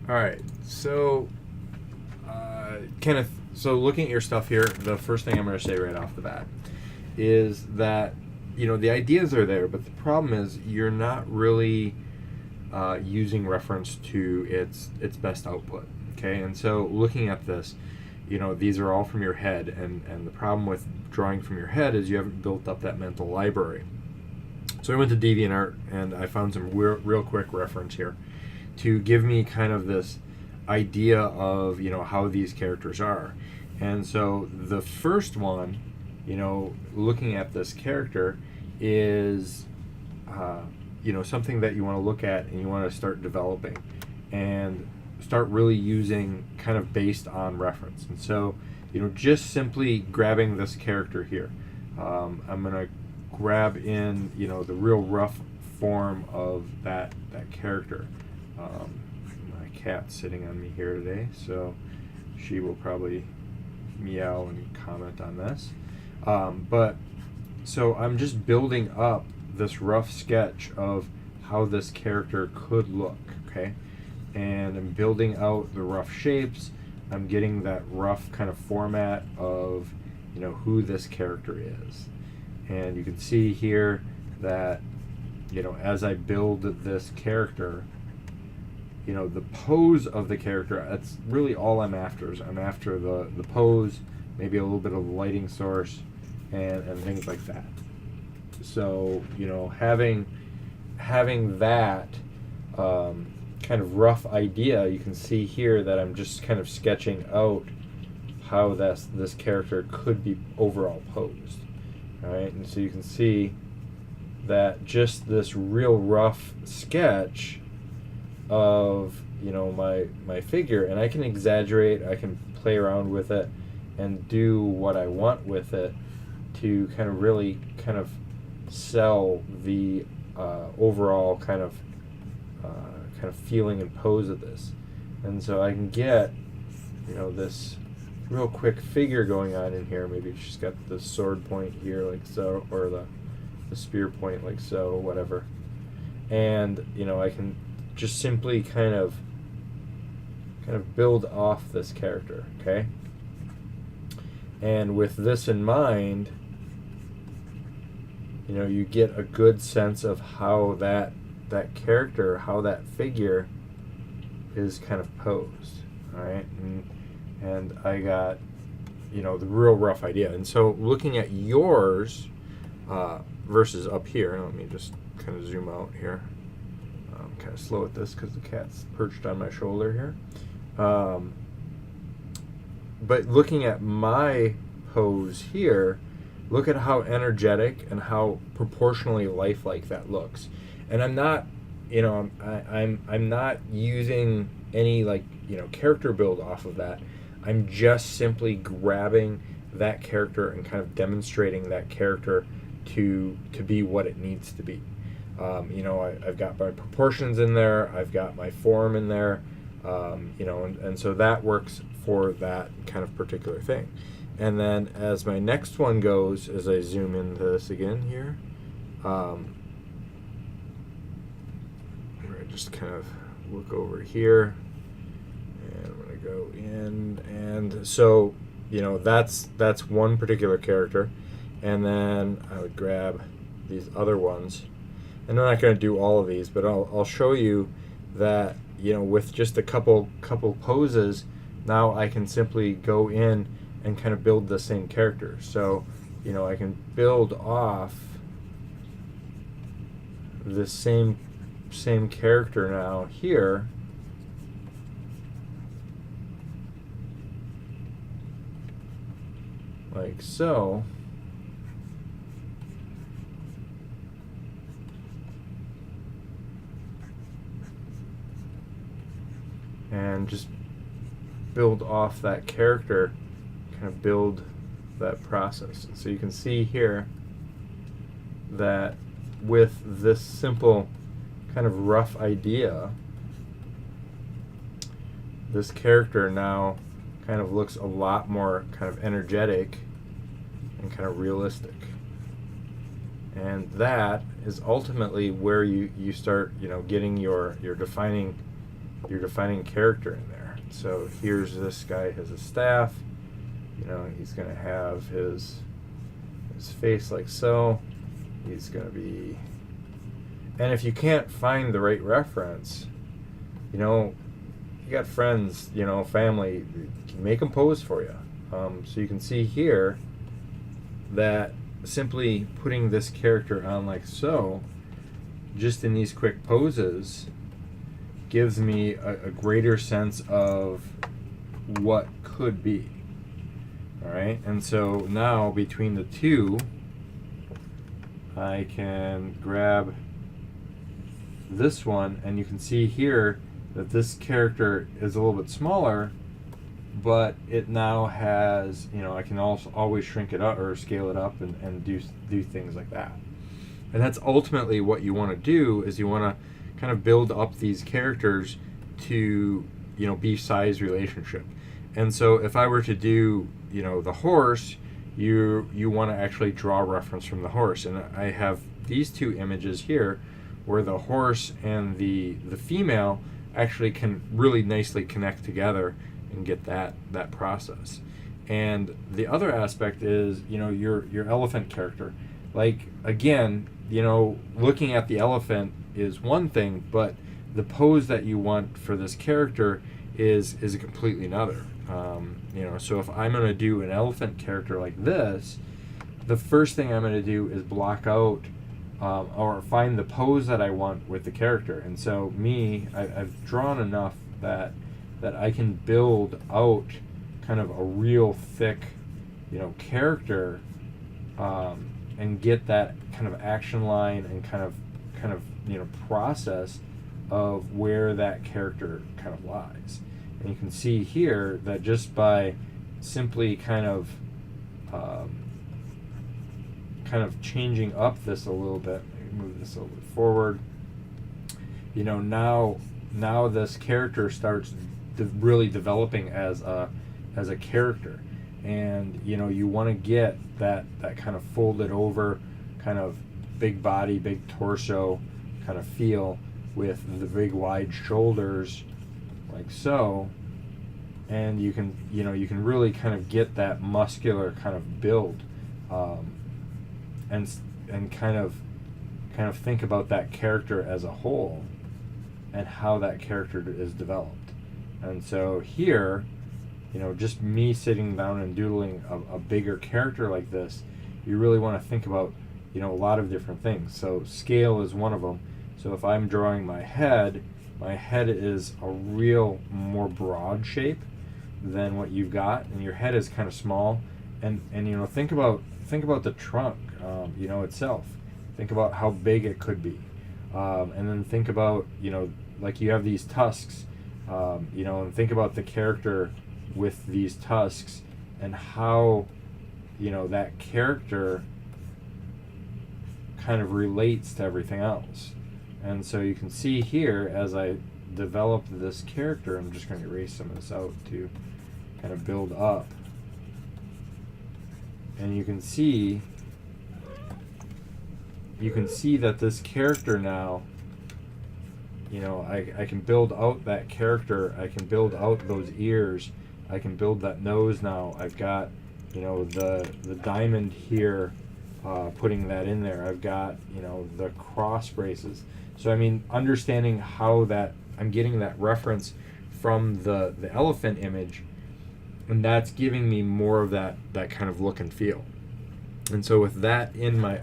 All right, so Kenneth, so looking at your stuff here, the first thing I'm going to say right off the bat is that the ideas are there, but the problem is you're not really using reference to its best output. Okay, and so looking at this, these are all from your head, and the problem with drawing from your head is you haven't built up that mental library. So I went to DeviantArt and I found some real quick reference here to give me kind of this idea of how these characters are. And so the first one, looking at this character is something that you want to look at and you want to start developing and start really using kind of based on reference. And so just simply grabbing this character here, I'm gonna grab in the real rough form of that character. My cat's sitting on me here today, so she will probably meow and comment on this. But so I'm just building up this rough sketch of how this character could look, okay? And I'm building out the rough shapes. I'm getting that rough kind of format of who this character is. And you can see here that as I build this character, the pose of the character, that's really all I'm after. I'm after the pose, maybe a little bit of the lighting source, and things like that. So having that kind of rough idea, you can see here that I'm just kind of sketching out how this character could be overall posed. All right, and so you can see that just this real rough sketch of my figure, and I can exaggerate, I can play around with it and do what I want with it to kind of really kind of sell the overall kind of feeling and pose of this. And so I can get this real quick figure going on in here. Maybe she's got the sword point here like so, or the spear point like so, whatever. And I can just simply kind of build off this character, okay? And with this in mind, you get a good sense of how that character, how that figure is kind of posed, all right? And I got the real rough idea. And so looking at yours versus up here, let me just kind of zoom out here. Kind of slow at this because the cat's perched on my shoulder here. But looking at my pose here, look at how energetic and how proportionally lifelike that looks. And I'm not, I'm not using any character build off of that. I'm just simply grabbing that character and kind of demonstrating that character to be what it needs to be. I've got my proportions in there, I've got my form in there, and so that works for that kind of particular thing. And then as my next one goes, as I zoom into this again here, where I just kind of look over here, and I'm going to go in, and so, that's one particular character, and then I would grab these other ones. And I'm not going to do all of these, but I'll show you that with just a couple poses, now I can simply go in and kind of build the same character. So I can build off this same character now here, like so. And just build off that character, kind of build that process. And so you can see here that with this simple kind of rough idea, this character now kind of looks a lot more kind of energetic and kind of realistic. And that is ultimately where you start getting your defining you're defining character in there. So here's this guy has a staff. You know, he's going to have his face like so. He's going to be, and if you can't find the right reference, you know, you got friends, you know, family, can make them pose for you. So you can see here that simply putting this character on like so, just in these quick poses, gives me a greater sense of what could be. All right, and so now between the two, I can grab this one, and you can see here that this character is a little bit smaller, but it now has, you know, I can also always shrink it up or scale it up and do things like that. And that's ultimately what you want to do, is you want to kind of build up these characters to, you know, be size relationship. And so if I were to do, you know, the horse, you want to actually draw reference from the horse. And I have these two images here where the horse and the female actually can really nicely connect together and get that process. And the other aspect is, you know, your elephant character. Like, again, you know, looking at the elephant is one thing, but the pose that you want for this character is a completely another. You know, so if I'm going to do an elephant character like this, the first thing I'm going to do is block out or find the pose that I want with the character. And so I've drawn enough that I can build out kind of a real thick, you know, character, and get that kind of action line and kind of you know, process of where that character kind of lies. And you can see here that just by simply kind of changing up this a little bit, maybe move this a little bit forward, you know, now this character starts really developing as a character. And you know, you want to get that kind of folded over, kind of big body, big torso kind of feel with the big wide shoulders like so, and you can really kind of get that muscular kind of build, and kind of think about that character as a whole and how that character is developed. And so here, you know, just me sitting down and doodling a bigger character like this, you really want to think about, you know, a lot of different things. So scale is one of them. So if I'm drawing my head is a real more broad shape than what you've got, and your head is kind of small. And you know, think about the trunk, you know, itself. Think about how big it could be, and then think about, you know, like you have these tusks, you know, and think about the character with these tusks and how, you know, that character kind of relates to everything else. And so you can see here, as I develop this character, I'm just going to erase some of this out to kind of build up. And you can see that this character now, you know, I can build out that character, I can build out those ears, I can build that nose now. I've got, you know, the diamond here, putting that in there. I've got, you know, the cross braces. So I mean, understanding how that I'm getting that reference from the elephant image, and that's giving me more of that kind of look and feel. And so with that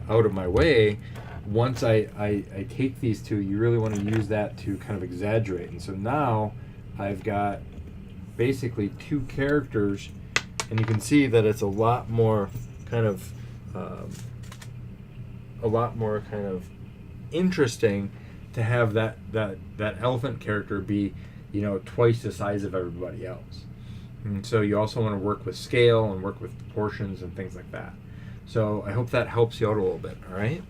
out of my way, once I take these two, you really want to use that to kind of exaggerate. And so now I've got basically two characters, and you can see that it's a lot more kind of interesting to have that elephant character be, you know, twice the size of everybody else. And so you also want to work with scale and work with proportions and things like that. So I hope that helps you out a little bit. All right.